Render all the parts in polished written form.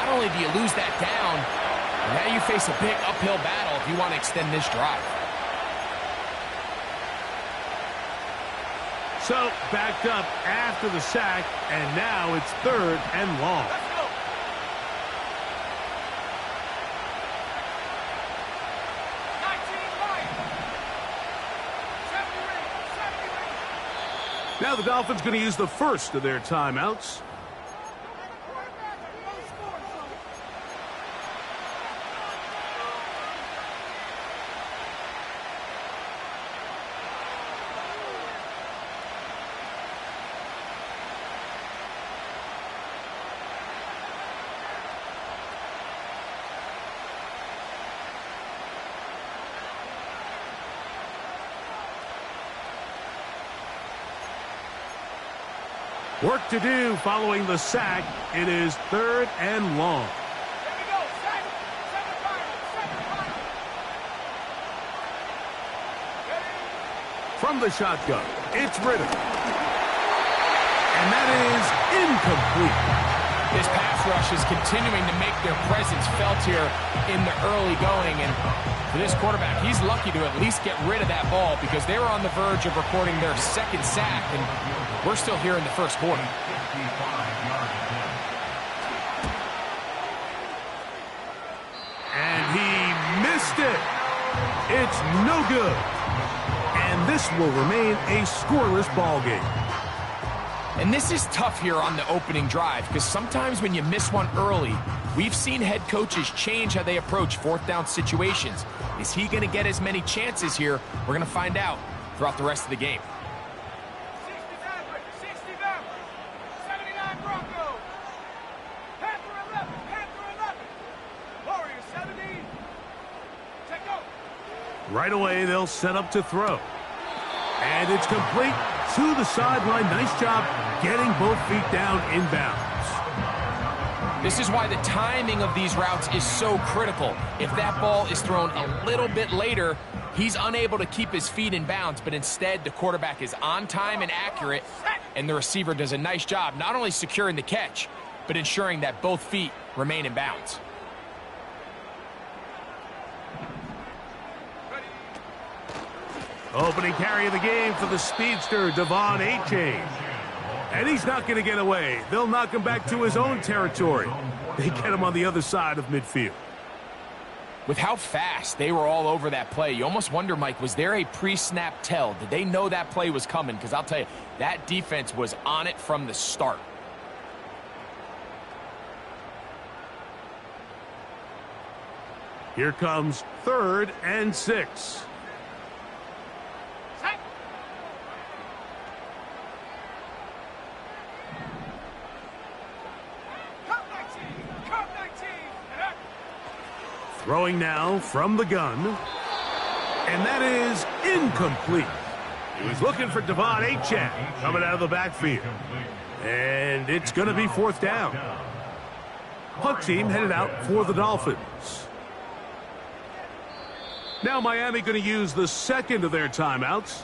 not only do you lose that down, but now you face a big uphill battle if you want to extend this drive. So, backed up after the sack, and now it's 3rd and long. Let's go. Now the Dolphins going to use the first of their timeouts. Work to do following the sack. It is 3rd and long. Here we go. Second final. From the shotgun, it's Ritter. And that is incomplete. This pass rush is continuing to make their presence felt here in the early going. And for this quarterback, he's lucky to at least get rid of that ball because they were on the verge of recording their 2nd sack. And we're still here in the 1st quarter. And he missed it. It's no good. And this will remain a scoreless ball game. And this is tough here on the opening drive because sometimes when you miss one early, we've seen head coaches change how they approach 4th down situations. Is he going to get as many chances here? We're going to find out throughout the rest of the game. 69 Broncos. Panther 11. Warriors 70. Check go. Right away, they'll set up to throw. And it's complete to the sideline. Nice job getting both feet down inbounds. This is why the timing of these routes is so critical. If that ball is thrown a little bit later, he's unable to keep his feet in bounds, but instead the quarterback is on time and accurate, and the receiver does a nice job not only securing the catch, but ensuring that both feet remain in bounds. Opening carry of the game for the speedster, Devon Achane. And he's not going to get away. They'll knock him back to his own territory. They get him on the other side of midfield. With how fast they were all over that play, you almost wonder, Mike, was there a pre-snap tell? Did they know that play was coming? Because I'll tell you, that defense was on it from the start. Here comes 3rd and 6. Throwing now from the gun. And that is incomplete. He was looking for Devon Achane coming out of the backfield. And it's going to be 4th down. Punt team headed out for the Dolphins. Now Miami going to use the 2nd of their timeouts.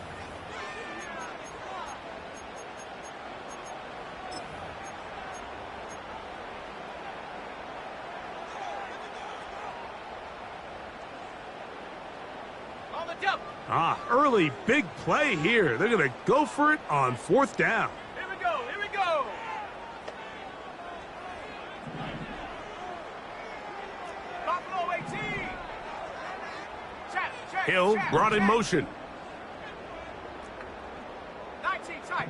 Early big play here. They're going to go for it on 4th down. Here we go. Buffalo 18. Hill brought in motion. 19 tight.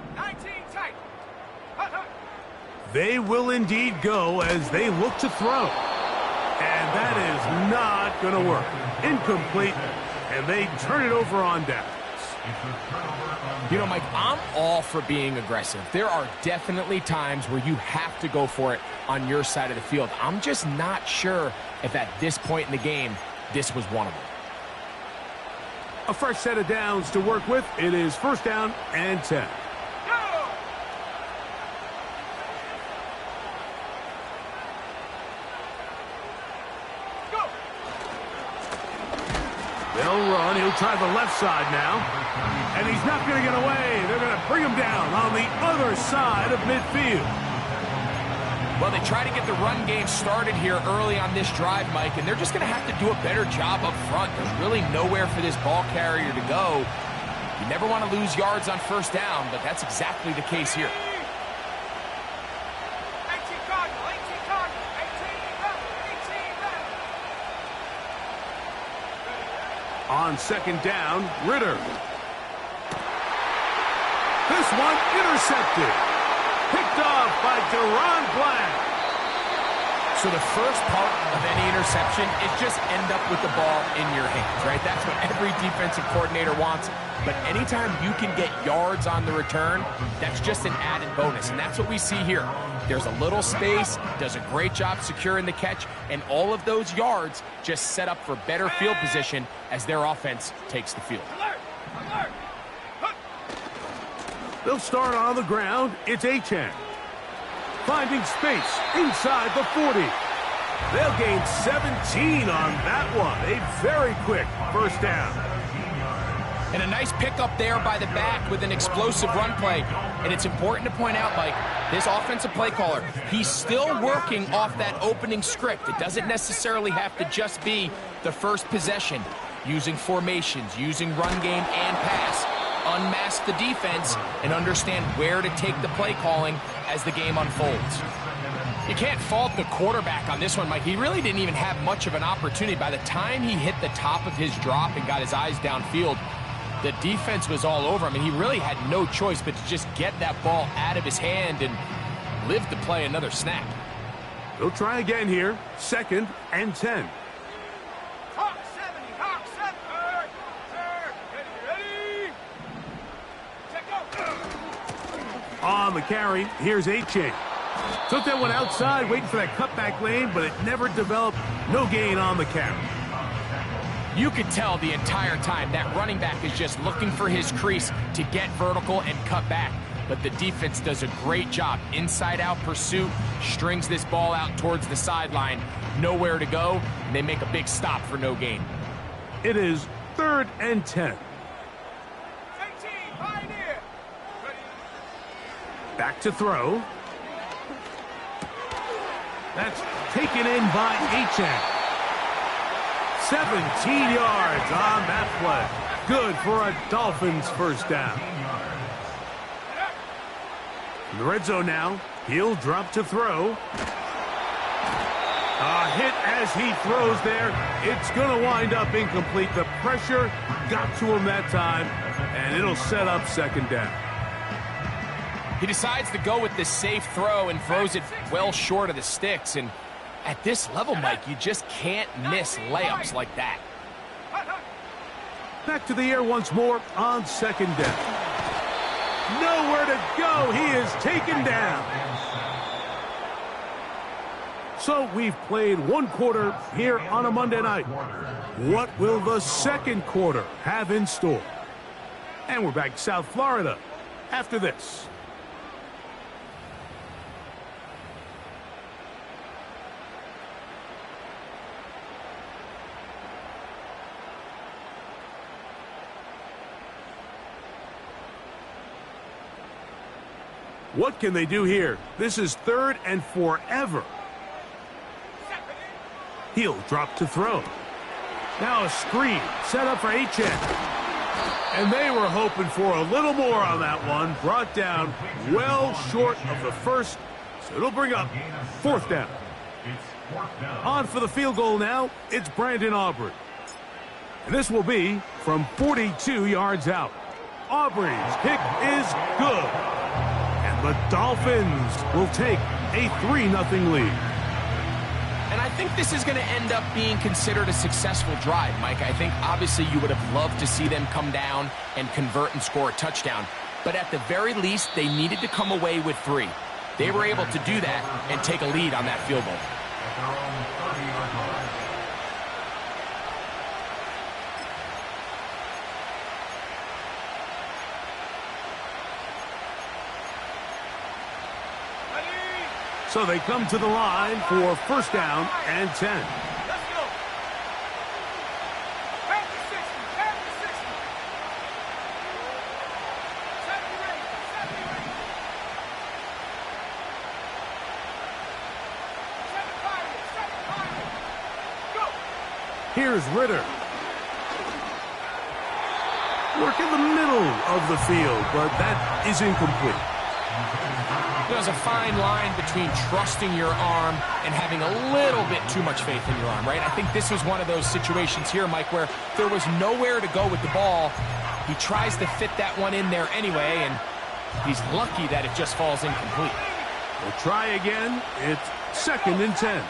They will indeed go as they look to throw. And that is not going to work. Incomplete. And they turn it over on downs. You know, Mike, I'm all for being aggressive. There are definitely times where you have to go for it on your side of the field. I'm just not sure if at this point in the game, this was one of them. A fresh set of downs to work with. It is 1st down and 10. They'll run. He'll try the left side now. And he's not going to get away. They're going to bring him down on the other side of midfield. Well, they try to get the run game started here early on this drive, Mike, and they're just going to have to do a better job up front. There's really nowhere for this ball carrier to go. You never want to lose yards on first down, but that's exactly the case here. 18 Cardinal, 18 Cardinal, 18 left, 18 left. On second down, Ritter. This one intercepted. Picked off by Deron Black. So the first part of any interception is just end up with the ball in your hands, right? That's what every defensive coordinator wants. But anytime you can get yards on the return, that's just an added bonus. And that's what we see here. There's a little space, does a great job securing the catch, and all of those yards just set up for better field position as their offense takes the field. Alert! Alert! They'll start on the ground. It's Achane. Finding space inside the 40. They'll gain 17 on that one. A very quick first down. And a nice pickup there by the back with an explosive run play. And it's important to point out, Mike, this offensive play caller, he's still working off that opening script. It doesn't necessarily have to just be the first possession. Using formations, using run game and pass. Unmask the defense and understand where to take the play calling as the game unfolds. You can't fault the quarterback on this one, Mike. He really didn't even have much of an opportunity. By the time he hit the top of his drop and got his eyes downfield, the defense was all over him, and he really had no choice but to just get that ball out of his hand and live to play another snap. They'll try again here. 2nd and 10. Hawk 70, Hawk 7. Ready, ready. Check go. On the carry, here's Achane. Took that one outside, waiting for that cutback lane, but it never developed. No gain on the carry. You could tell the entire time that running back is just looking for his crease to get vertical and cut back. But the defense does a great job. Inside-out pursuit, strings this ball out towards the sideline. Nowhere to go, and they make a big stop for no gain. It is 3rd and 10. 18, Pioneer. Ready. Back to throw. That's taken in by Achane. 17 yards on that play. Good for a Dolphins first down. In the red zone now, he'll drop to throw. A hit as he throws there. It's going to wind up incomplete. The pressure got to him that time, and it'll set up 2nd down. He decides to go with this safe throw and throws it well short of the sticks. And at this level, Mike, you just can't miss layups like that. Back to the air once more on 2nd down. Nowhere to go. He is taken down. So we've played one quarter here on a Monday night. What will the second quarter have in store? And we're back to South Florida after this. What can they do here? This is 3rd and forever. He'll drop to throw. Now a screen set up for Achane. And they were hoping for a little more on that one. Brought down well short of the first. So it'll bring up 4th down. On for the field goal now. It's Brandon Aubrey. And this will be from 42 yards out. Aubrey's kick is good. The Dolphins will take a 3-0 lead. And I think this is going to end up being considered a successful drive, Mike. I think obviously you would have loved to see them come down and convert and score a touchdown. But at the very least, they needed to come away with 3. They were able to do that and take a lead on that field goal. So they come to the line for 1st down and 10. Let's go. Back to 60. Back to 60. 70 rate. 70 rate. Here's Ritter. Work in the middle of the field, but that is incomplete. There's a fine line between trusting your arm and having a little bit too much faith in your arm, right? I think this was one of those situations here, Mike, where there was nowhere to go with the ball. He tries to fit that one in there anyway, and he's lucky that it just falls incomplete. We'll try again. It's 2nd and 10.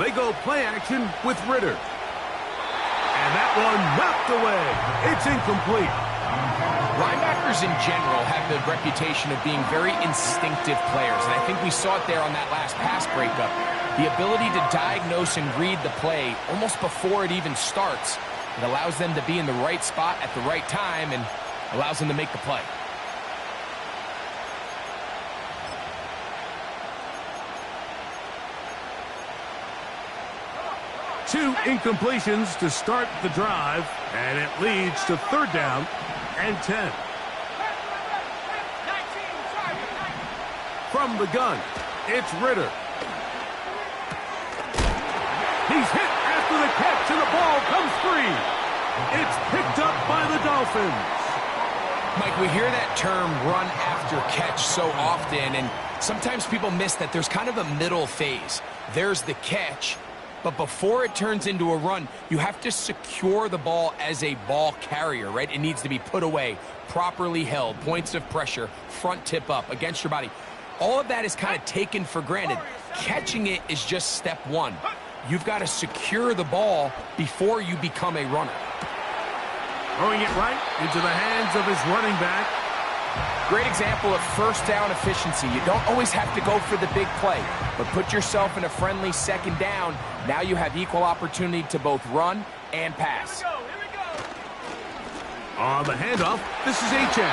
They go play action with Ritter. And that one knocked away. It's incomplete. Linebackers in general have the reputation of being very instinctive players, and I think we saw it there on that last pass breakup. The ability to diagnose and read the play almost before it even starts. It allows them to be in the right spot at the right time and allows them to make the play. Two incompletions to start the drive, and it leads to 3rd down and 10. From the gun, it's Ritter. He's hit after the catch, and the ball comes free. It's picked up by the Dolphins. Mike, we hear that term run after catch so often, and sometimes people miss that there's kind of a middle phase. There's the catch, but before it turns into a run, you have to secure the ball as a ball carrier, right? It needs to be put away, properly held, points of pressure, front tip up against your body. All of that is kind of taken for granted. Catching it is just step one. You've got to secure the ball before you become a runner. Throwing it right into the hands of his running back. Great example of first down efficiency. You don't always have to go for the big play, but put yourself in a friendly 2nd down. Now you have equal opportunity to both run and pass. Here we go. On the handoff, this is Achane.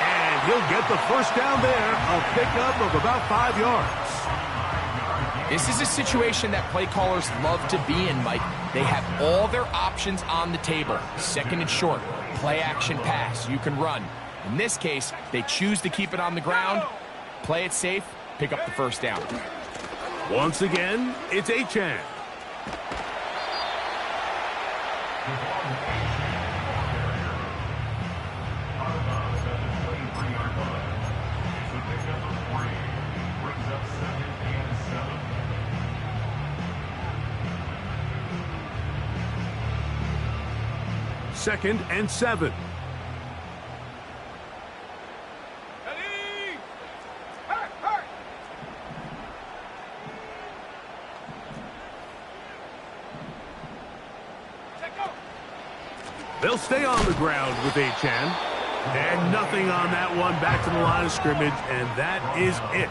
And he'll get the 1st down there, a pickup of about 5 yards. This is a situation that play callers love to be in, Mike. They have all their options on the table. 2nd and short, play action pass, you can run. In this case, they choose to keep it on the ground, play it safe, pick up the 1st down. Once again, it's Achane. Second and 7. Ready? Hurry! Check go. They'll stay on the ground with Achane. And nothing on that one, back to the line of scrimmage, and that is it.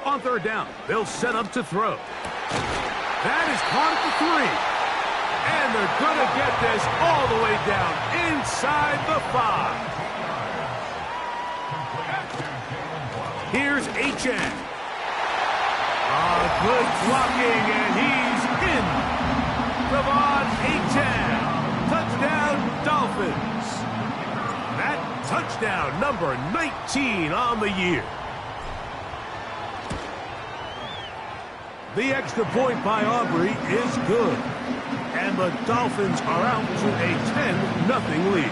On 3rd down, they'll set up to throw. That is caught at the 3. And they're going to get this all the way down inside the 5. Here's Achane. Good blocking, and he's in. Devon Achane. Touchdown, Dolphins. That touchdown, number 19 on the year. The extra point by Aubrey is good. And the Dolphins are out to a 10-0 lead.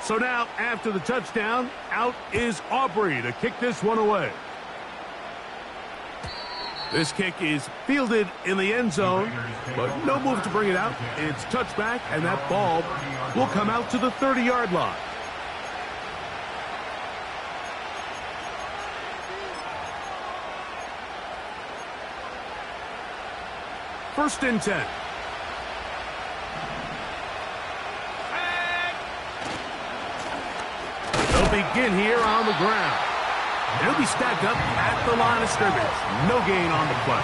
So now, after the touchdown, out is Aubrey to kick this one away. This kick is fielded in the end zone, but no move to bring it out. It's touchback, and that ball will come out to the 30-yard line. First and 10. They'll begin here on the ground. They'll be stacked up at the line of scrimmage. No gain on the play.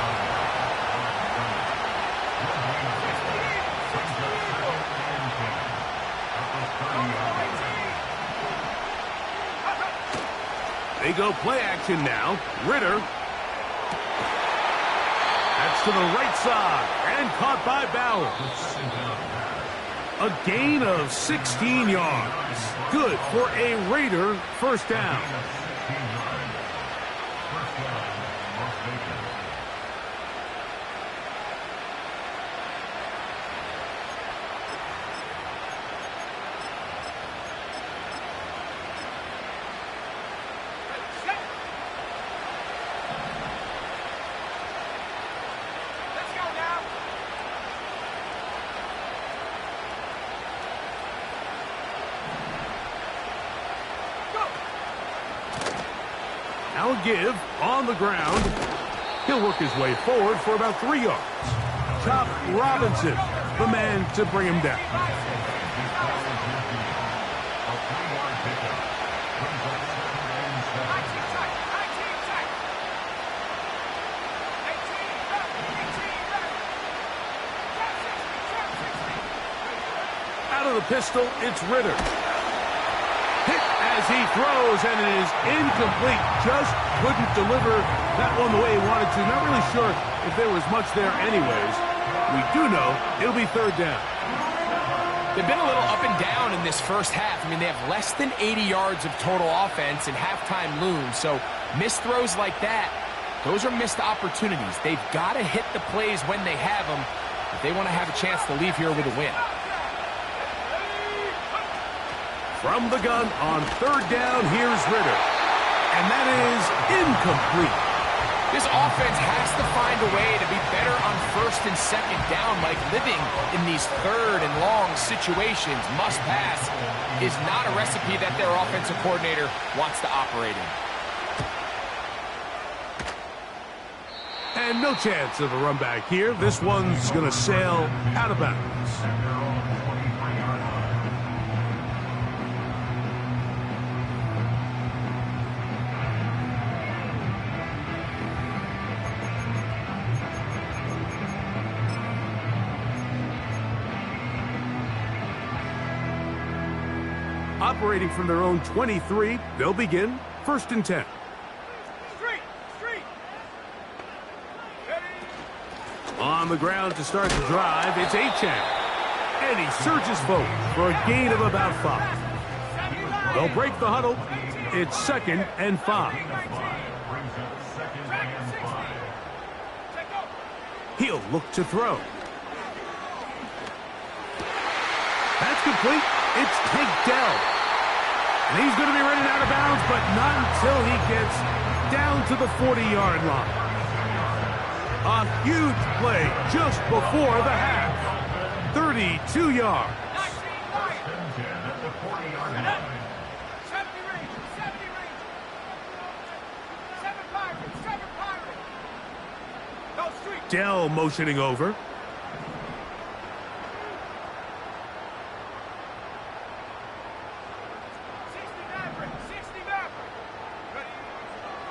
They go play action now. Ritter. That's to the right side and caught by Bowers. A gain of 16 yards. Good for a Raider first down. Now a give on the ground. He'll work his way forward for about 3 yards. Chop Robinson, the man to bring him down. Out of the pistol, it's Ritter. Hit as he throws, and it is incomplete. Just couldn't deliver that one the way he wanted to. Not really sure if there was much there anyways. We do know it'll be third down. They've been a little up and down in this first half. I mean, they have less than 80 yards of total offense and halftime looms. So missed throws like that, those are missed opportunities. They've got to hit the plays when they have them if they want to have a chance to leave here with a win. From the gun on third down, here's Ritter. And that is incomplete. This offense has to find a way to be better on first and second down. Like, living in these third and long situations, must pass, is not a recipe that their offensive coordinator wants to operate in. And no chance of a run back here. This one's going to sail out of bounds. Operating from their own 23, they'll begin first and 10. On the ground to start the drive, it's Achane. And he surges forward for a gain of about 5. They'll break the huddle. It's second and 5. He'll look to throw. That's complete. It's Tank Dell. And he's going to be running out of bounds, but not until he gets down to the 40-yard line. A huge play just before the half. 32 yards. Dell motioning over.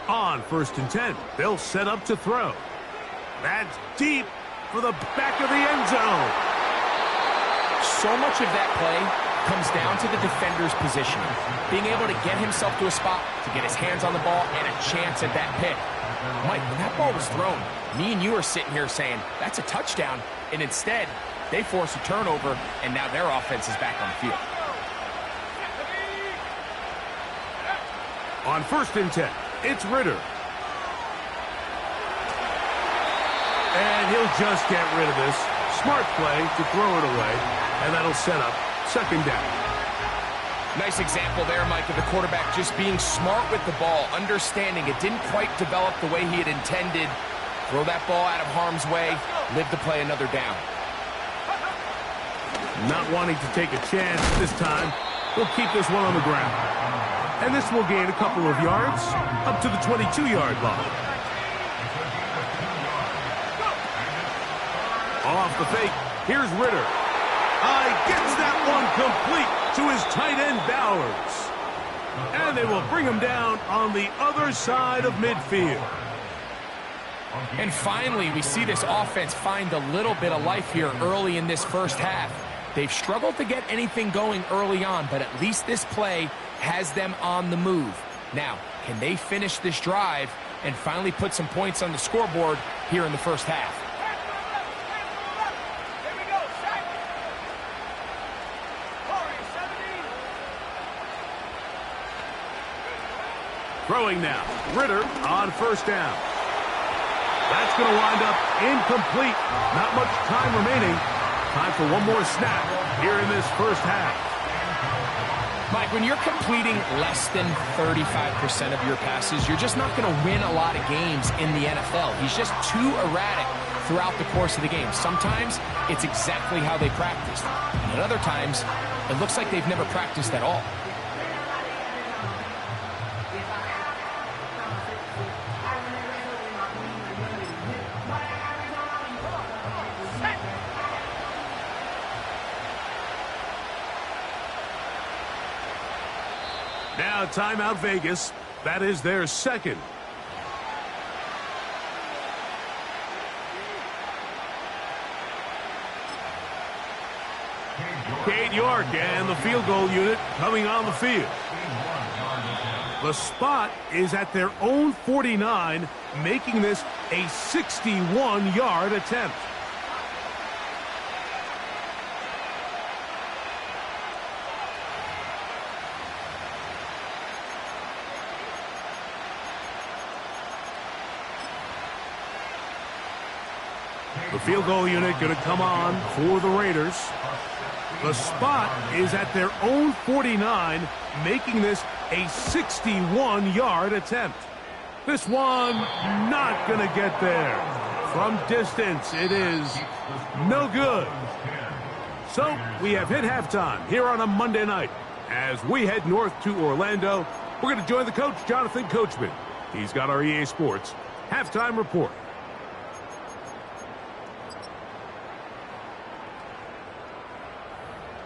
On first and 10, they'll set up to throw. That's deep for the back of the end zone. So much of that play comes down to the defender's positioning. Being able to get himself to a spot, to get his hands on the ball, and a chance at that pick. Mike, when that ball was thrown, me and you are sitting here saying, that's a touchdown. And instead, they force a turnover, and now their offense is back on the field. On first and 10, it's Ritter. And he'll just get rid of this. Smart play to throw it away, and that'll set up second down. Nice example there, Mike, of the quarterback just being smart with the ball, understanding it didn't quite develop the way he had intended. Throw that ball out of harm's way, live to play another down. Not wanting to take a chance this time, we'll keep this one on the ground. And this will gain a couple of yards up to the 22-yard line. Off the fake, here's Ritter. Gets that one complete to his tight end, Bowers. And they will bring him down on the other side of midfield. And finally, we see this offense find a little bit of life here early in this first half. They've struggled to get anything going early on, but at least this play has them on the move. Now, Can they finish this drive and finally put some points on the scoreboard here in the first half? Here we go, set. Corey, 70. Throwing now. Ritter on first down. That's going to wind up incomplete. Not much time remaining. Time for one more snap here in this first half. Mike, when you're completing less than 35% of your passes, you're just not going to win a lot of games in the NFL. He's just too erratic throughout the course of the game. Sometimes it's exactly how they practiced. And at other times, it looks like they've never practiced at all. Now timeout Vegas. That is their second. Cade York and the field goal unit coming on the field. The spot is at their own 49, making this a 61-yard attempt. The field goal unit going to come on for the Raiders. The spot is at their own 49, making this a 61-yard attempt. This one not going to get there. From distance, it is no good. So we have hit halftime here on a Monday night. As we head north to Orlando, we're going to join the coach, Jonathan Coachman. He's got our EA Sports halftime report.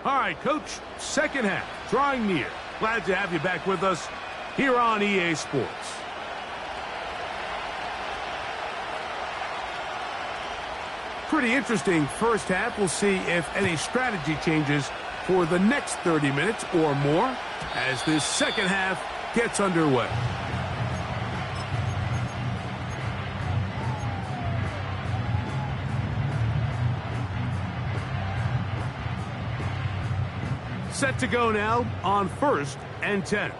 All right, Coach, second half, drawing near. Glad to have you back with us here on EA Sports. Pretty interesting first half. We'll see if any strategy changes for the next 30 minutes or more as this second half gets underway. Set to go now on 1st and 10.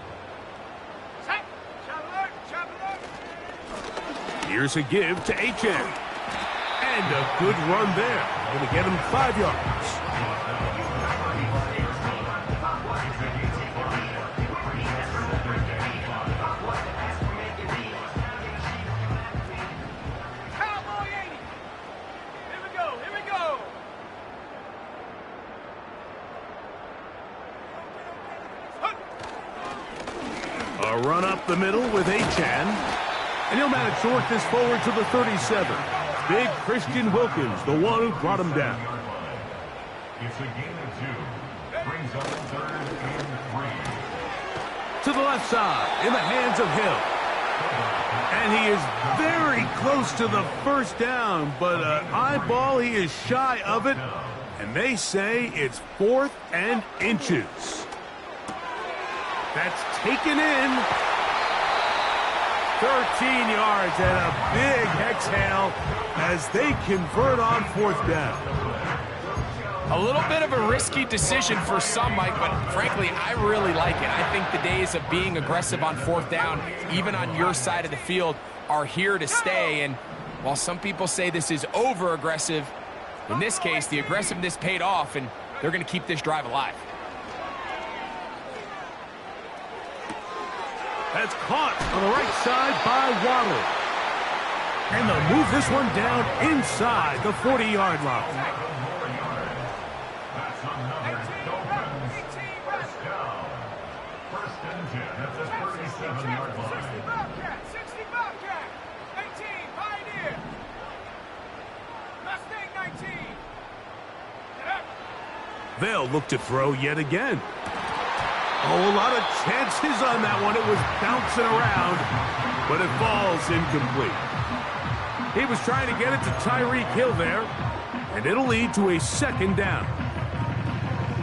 Set. Shot alert. Here's a give to HN. And a good run there. Going to get him 5 yards. Cowboy 80. Here we go. Here we go. A run up the middle with Achan. And he'll manage to work this forward to the 37. Big Christian Wilkins, the one who brought him down. It's a gain of 2. Brings up 3rd and 3. To the left side, in the hands of Hill. And he is very close to the first down, but eyeball, he is shy of it. And they say it's 4th and inches. That's taken in. 13 yards and a big exhale as they convert on 4th down. A little bit of a risky decision for some, Mike, but frankly, I really like it. I think the days of being aggressive on 4th down, even on your side of the field, are here to stay. And while some people say this is over-aggressive, in this case, the aggressiveness paid off, and they're going to keep this drive alive. That's caught on the right side by Waddle. And they'll move this one down inside the 40-yard line. That's another Dolphins first down. 1st and 10 at the 37-yard line. 60 Bobcat. 60 Bobcat. 18 Pioneer. Mustang 19. Get up. They'll look to throw yet again. Oh, a lot of chances on that one. It was bouncing around, but it falls incomplete. He was trying to get it to Tyreek Hill there, and it'll lead to a 2nd down.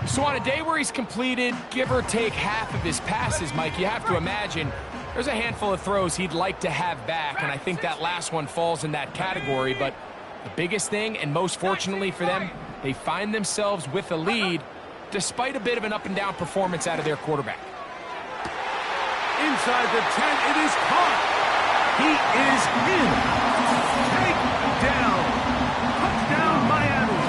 So on a day where he's completed, give or take half of his passes, Mike, you have to imagine There's a handful of throws he'd like to have back, and I think that last one falls in that category. But the biggest thing, and most fortunately for them, they find themselves with a lead despite a bit of an up-and-down performance out of their quarterback. Inside the 10, it is caught. He is in. Takedown. Touchdown, Miami.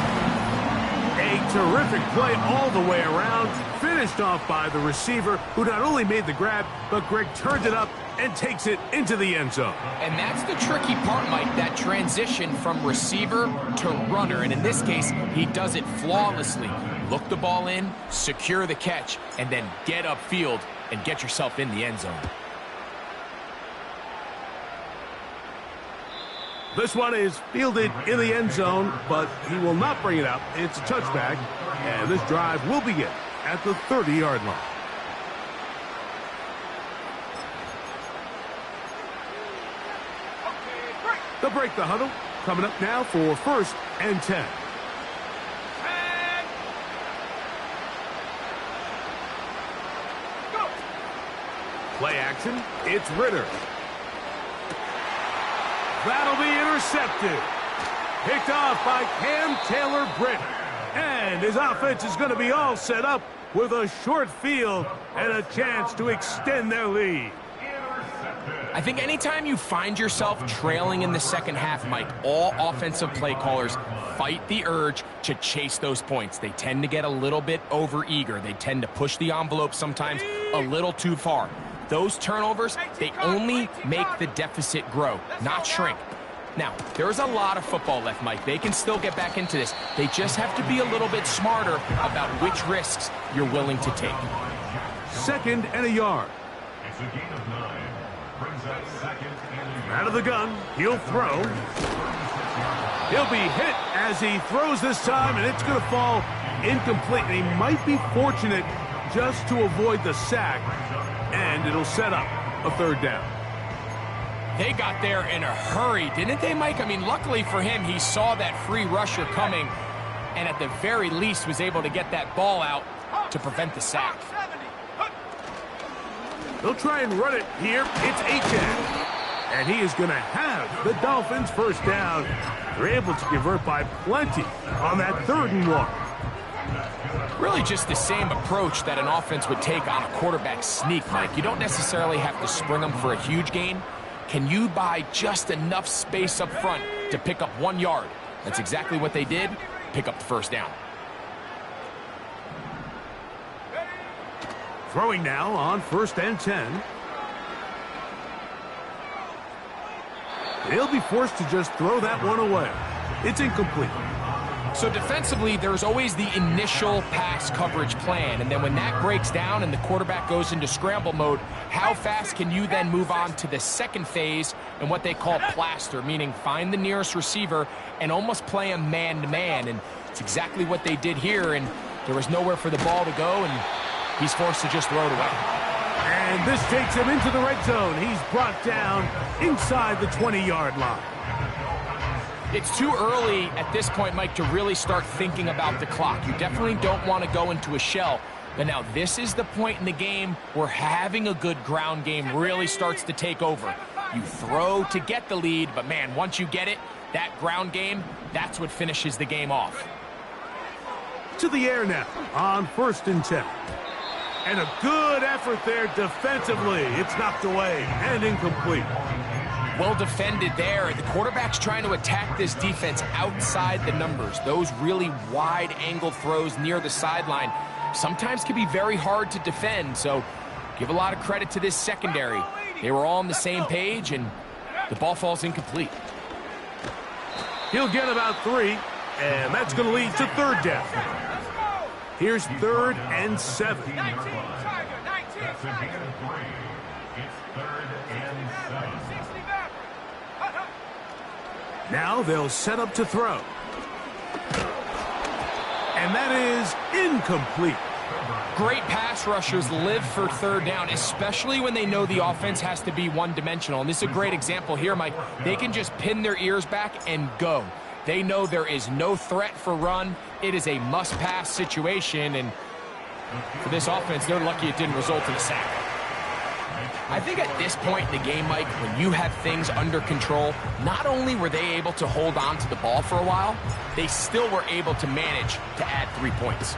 A terrific play all the way around. Finished off by the receiver, who not only made the grab, but Greg turned it up and takes it into the end zone. And that's the tricky part, Mike, that transition from receiver to runner. And in this case, he does it flawlessly. Look the ball in, secure the catch, and then get upfield and get yourself in the end zone. This one is fielded in the end zone, but he will not bring it up. It's a touchback, and this drive will begin at the 30-yard line. They'll break the huddle. Coming up now for 1st and 10. Play action. It's Ritter. That'll be intercepted. Picked off by Cam Taylor-Britt. And his offense is going to be all set up with a short field and a chance to extend their lead. I think anytime you find yourself trailing in the second half, Mike, all offensive play callers fight the urge to chase those points. They tend to get a little bit overeager. They tend to push the envelope sometimes a little too far. Those turnovers, they only make the deficit grow, not shrink. Now, there's a lot of football left, Mike. They can still get back into this. They just have to be a little bit smarter about which risks you're willing to take. 2nd and a yard. It's a gain of 9. Brings up 2nd and Out of the gun, he'll throw. He'll be hit as he throws this time, and it's going to fall incomplete. And he might be fortunate just to avoid the sack, and it'll set up a 3rd down. They got there in a hurry, didn't they, Mike? I mean, luckily for him, he saw that free rusher coming, and at the very least was able to get that ball out to prevent the sack. They'll try and run it here. It's Achane. And he is going to have the Dolphins 1st down. They're able to convert by plenty on that 3rd and 1. Really just the same approach that an offense would take on a quarterback sneak, Mike. You don't necessarily have to spring them for a huge gain. Can you buy just enough space up front to pick up 1 yard? That's exactly what they did. Pick up the 1st down. Throwing now on 1st and 10. They'll be forced to just throw that one away. It's incomplete. So defensively, there's always the initial pass coverage plan, and then when that breaks down and the quarterback goes into scramble mode, how fast can you then move on to the second phase and what they call plaster, meaning find the nearest receiver and almost play him man-to-man, and it's exactly what they did here, and there was nowhere for the ball to go, and he's forced to just throw it away. And this takes him into the red zone. He's brought down inside the 20-yard line. It's too early at this point, Mike, to really start thinking about the clock. You definitely don't want to go into a shell. But now this is the point in the game where having a good ground game really starts to take over. You throw to get the lead, but man, once you get it, that ground game, that's what finishes the game off. To the air now on 1st and 10. And a good effort there defensively. It's knocked away and incomplete. Well defended there. The quarterback's trying to attack this defense outside the numbers. Those really wide angle throws near the sideline sometimes can be very hard to defend. So give a lot of credit to this secondary. They were all on the same page, and the ball falls incomplete. He'll get about 3, and that's going to lead to 3rd down. Here's 3rd and 7. That's a gain of 3. It's 3rd and 7. Now they'll set up to throw. And that is incomplete. Great pass rushers live for 3rd down, especially when they know the offense has to be one-dimensional. And this is a great example here, Mike. They can just pin their ears back and go. They know there is no threat for run. It is a must-pass situation, and for this offense, they're lucky it didn't result in a sack. I think at this point in the game, Mike, when you have things under control, not only were they able to hold on to the ball for a while, they still were able to manage to add 3 points.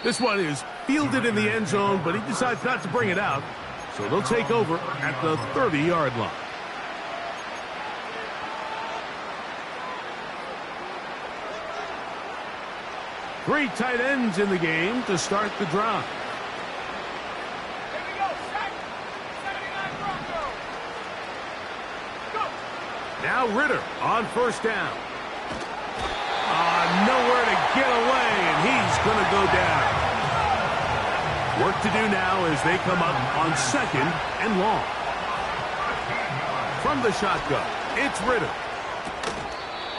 This one is fielded in the end zone, but he decides not to bring it out. So they'll take over at the 30-yard line. Three tight ends in the game to start the drive. Here we go. Set. 79 Broncos. Go. Now Ritter on first down. Nowhere to get away, and he's going to go down. Work to do now as they come up on 2nd and long. From the shotgun, it's Ritter.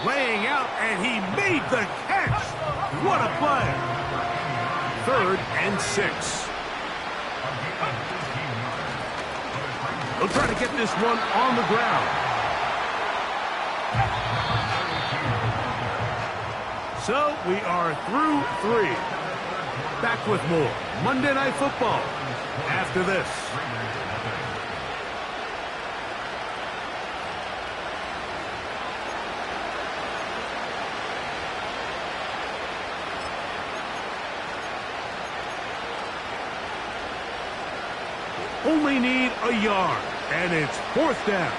Laying out, and he made the catch. What a play. 3rd and 6. They'll try to get this one on the ground. So we are through 3. Back with more Monday Night Football after this. Only need a yard, and it's 4th down.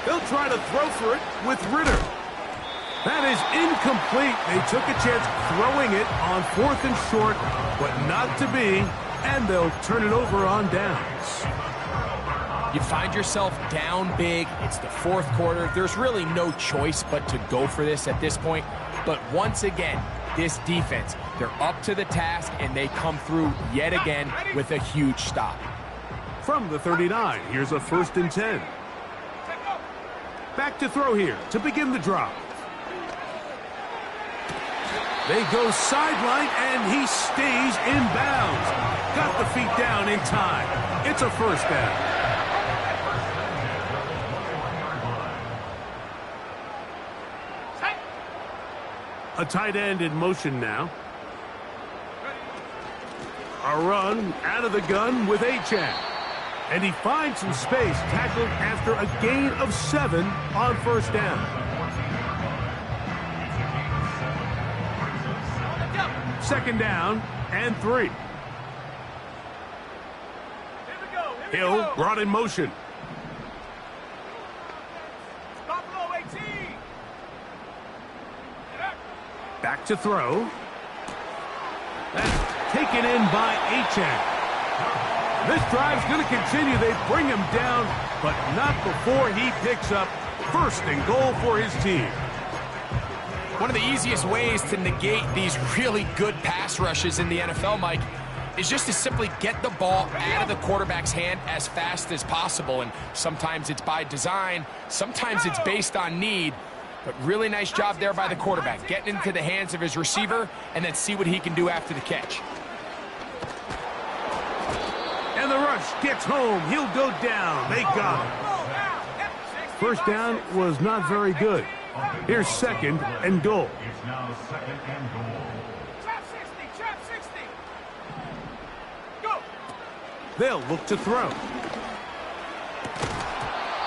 They'll try to throw for it with Ritter. That is incomplete. They took a chance throwing it on 4th and short, but not to be, and they'll turn it over on downs. You find yourself down big. It's the 4th quarter. There's really no choice but to go for this at this point. But once again, this defense, they're up to the task, and they come through yet again with a huge stop. From the 39, here's a 1st and 10. Back to throw here to begin the drive. They go sideline, and he stays in bounds. Got the feet down in time. It's a 1st down. A tight end in motion now. A run out of the gun with Achane. And he finds some space, tackled after a gain of 7 on 1st down. 2nd down and 3. Hill brought in motion. Back to throw. That's taken in by Achane. This drive's going to continue. They bring him down, but not before he picks up 1st and goal for his team. One of the easiest ways to negate these really good pass rushes in the NFL, Mike, is just to simply get the ball out of the quarterback's hand as fast as possible. And sometimes it's by design, sometimes it's based on need. But really nice job there by the quarterback, getting into the hands of his receiver and then see what he can do after the catch. And the rush gets home. He'll go down. They got him. 1st down was not very good. Here's 2nd and goal. It's now 2nd and goal. Trap 60, trap 60. Go. They'll look to throw.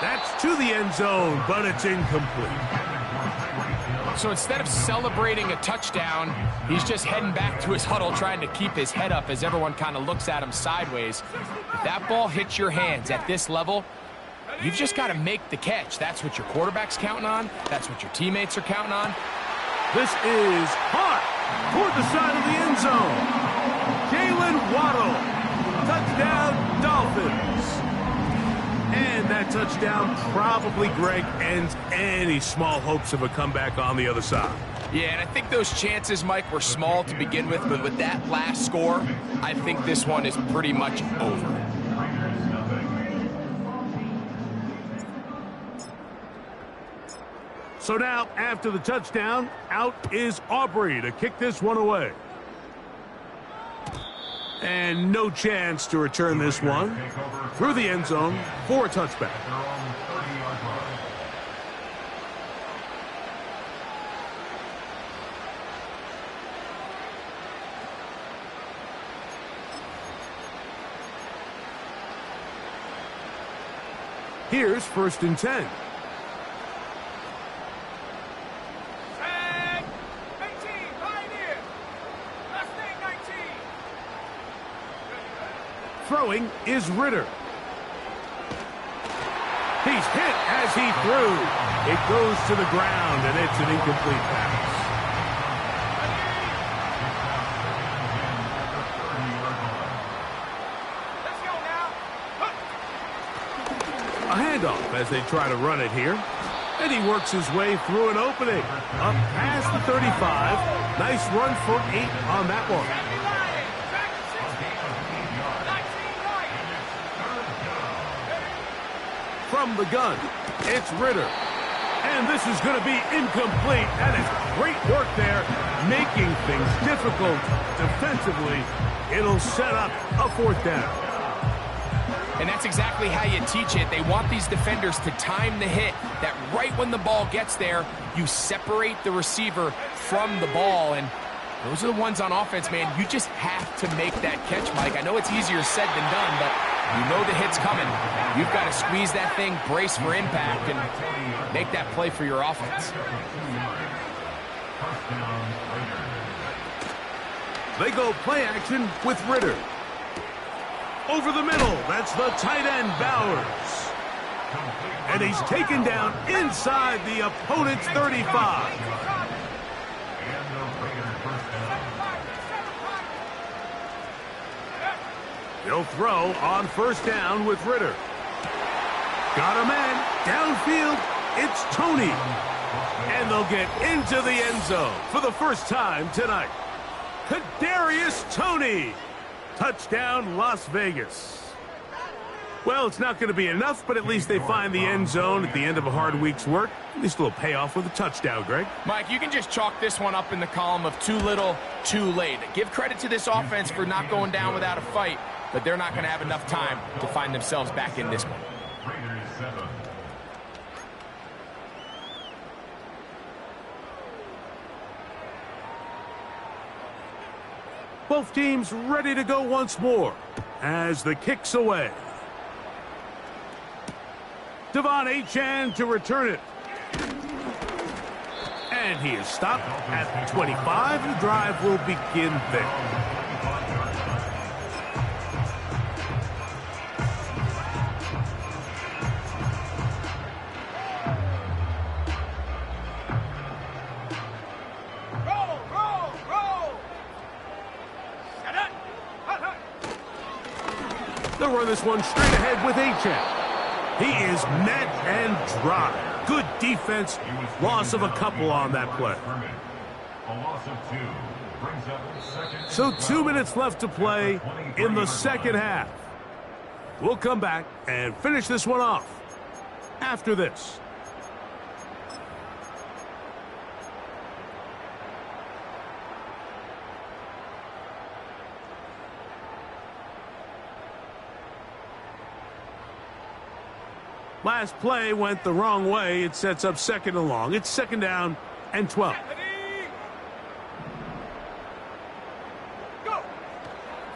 That's to the end zone, but it's incomplete. So instead of celebrating a touchdown, he's just heading back to his huddle trying to keep his head up as everyone kind of looks at him sideways. If that ball hits your hands at this level, you've just got to make the catch. That's what your quarterback's counting on. That's what your teammates are counting on. This is hot toward the side of the end zone. Jalen Waddle. Touchdown, Dolphins. And that touchdown probably, Greg, ends any small hopes of a comeback on the other side. Yeah, and I think those chances, Mike, were small to begin with, but with that last score, I think this one is pretty much over. So now, after the touchdown, out is Aubrey to kick this one away. And no chance to return this one through the end zone for a touchback. Here's 1st and 10. Tag. 18. Pioneer. Last name 19. Throwing is Ritter. He's hit as he threw. It goes to the ground, and it's an incomplete pass. Let's go now. A handoff as they try to run it here. And he works his way through an opening. Up past the 35. Nice run for 8 on that one. From the gun, it's Ritter. And this is going to be incomplete. That is great work there, making things difficult defensively. It'll set up a 4th down. And that's exactly how you teach it. They want these defenders to time the hit, that right when the ball gets there, you separate the receiver from the ball. And those are the ones on offense, man. You just have to make that catch, Mike. I know it's easier said than done, but you know the hit's coming. You've got to squeeze that thing, brace for impact, and make that play for your offense. They go play action with Ritter. Over the middle, that's the tight end Bowers. And he's taken down inside the opponent's 35. He'll throw on 1st down with Ritter. Got a man downfield. It's Tony. And they'll get into the end zone for the first time tonight. Kadarius Toney. Touchdown, Las Vegas. Well, it's not going to be enough, but at least they find the end zone at the end of a hard week's work. At least a little payoff with a touchdown, Greg. Mike, you can just chalk this one up in the column of too little, too late. Give credit to this offense for not going down without a fight, but they're not going to have enough time to find themselves back in this one. Both teams ready to go once more as the kick's away. Devon Achane to return it. And he is stopped at 25. The drive will begin there. They'll run this one straight ahead with Achane. He is met and dry. Good defense. Loss of a couple on that play. So 2 minutes left to play in the second half. We'll come back and finish this one off after this. Last play went the wrong way. It sets up 2nd and long. It's 2nd down and 12.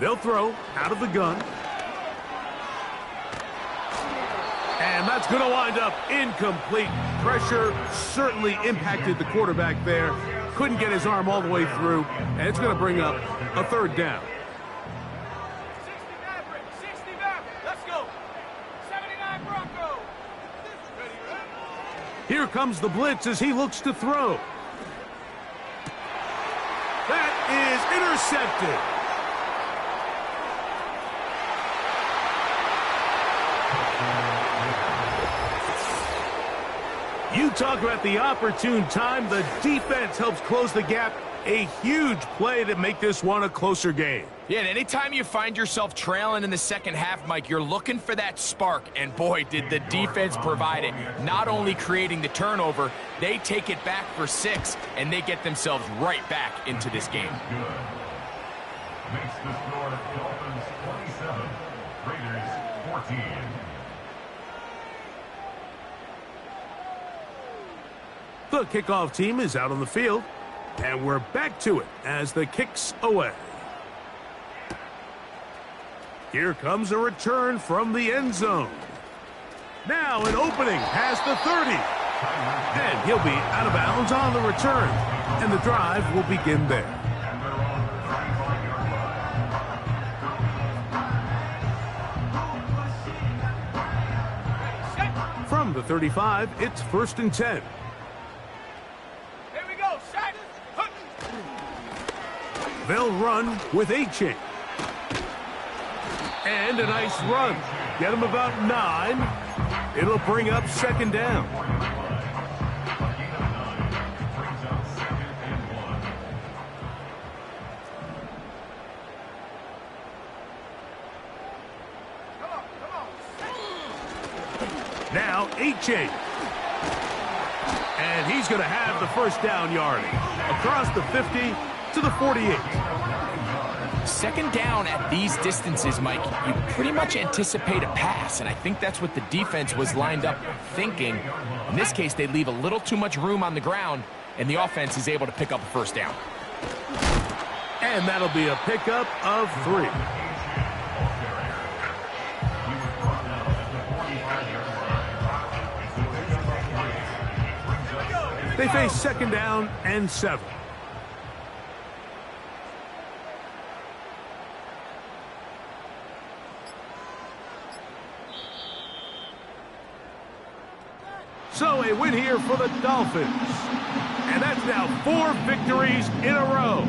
They'll throw out of the gun. And that's going to wind up incomplete. Pressure certainly impacted the quarterback there. Couldn't get his arm all the way through. And it's going to bring up a 3rd down. Here comes the blitz as he looks to throw. That is intercepted. You talk about the opportune time. The defense helps close the gap. A huge play to make this one a closer game. Yeah, and anytime you find yourself trailing in the second half, Mike, you're looking for that spark. And boy, did the defense provide it. Not only creating the turnover, they take it back for 6, and they get themselves right back into this game. Makes the score Dolphins 27, Raiders 14. The kickoff team is out on the field, and we're back to it as the kick's away. Here comes a return from the end zone. Now an opening past the 30. And he'll be out of bounds on the return. And the drive will begin there. From the 35, it's 1st and 10. Here we go, set. They'll run with A-Chain. And a nice run. Get him about 9. It'll bring up 2nd down. Now A-Chain. And he's going to have the 1st down yardage. Across the 50 to the 48. 2nd down at these distances, Mike, you pretty much anticipate a pass, and I think that's what the defense was lined up thinking. In this case, they leave a little too much room on the ground, and the offense is able to pick up a 1st down. And that'll be a pickup of 3. They face 2nd down and 7. So a win here for the Dolphins. And that's now 4 victories in a row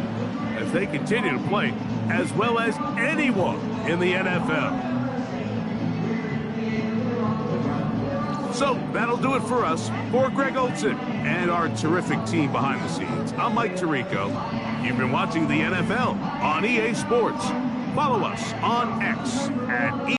as they continue to play as well as anyone in the NFL. So that'll do it for us. For Greg Olson and our terrific team behind the scenes, I'm Mike Tirico. You've been watching the NFL on EA Sports. Follow us on X at